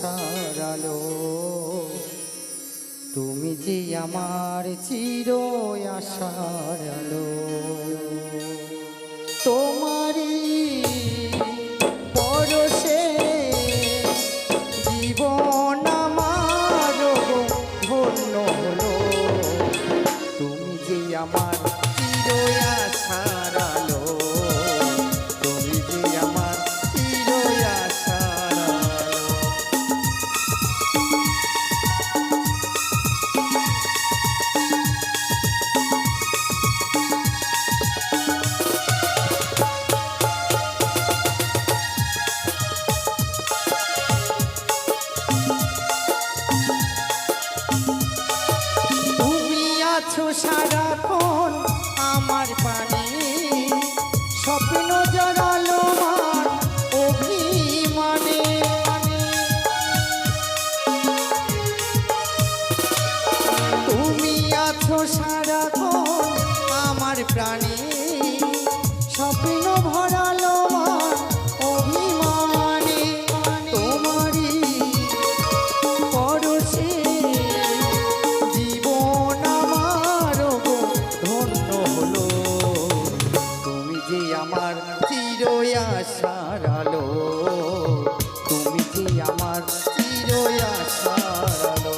আশার আলো, তুমি যে আমার চির আশার আলো। তোমারই পরশে জীবন আমার ধন্য হলো, তুমি যে আমার চির আশার আলো, তুমি যে আমার চির আশার আলো। সারাক্ষণ আমার পানে স্বপ্ন জড়ালো মান অভিমানে, তুমি আছো সারাক্ষণ আমার প্রাণে স্বপ্ন ভরালো মান অভিমানে। তোমারই পরশে আমার চির আশার আলো, তুমি যে আমার চির আশার আলো।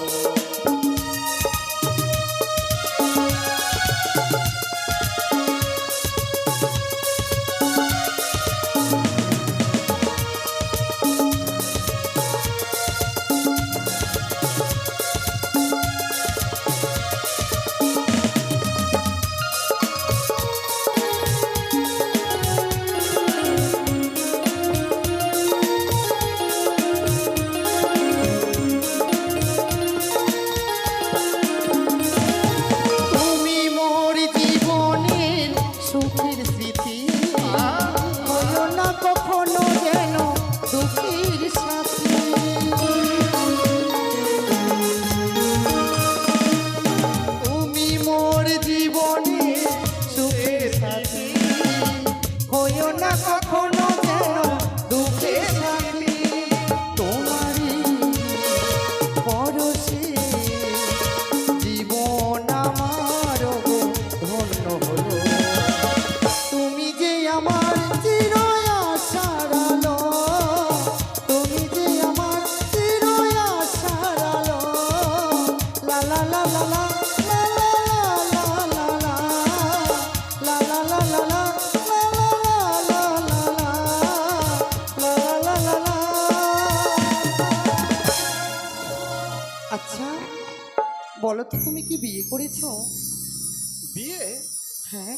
আচ্ছা বলো তো, তুমি কি বিয়ে করেছো? বিয়ে? হ্যাঁ।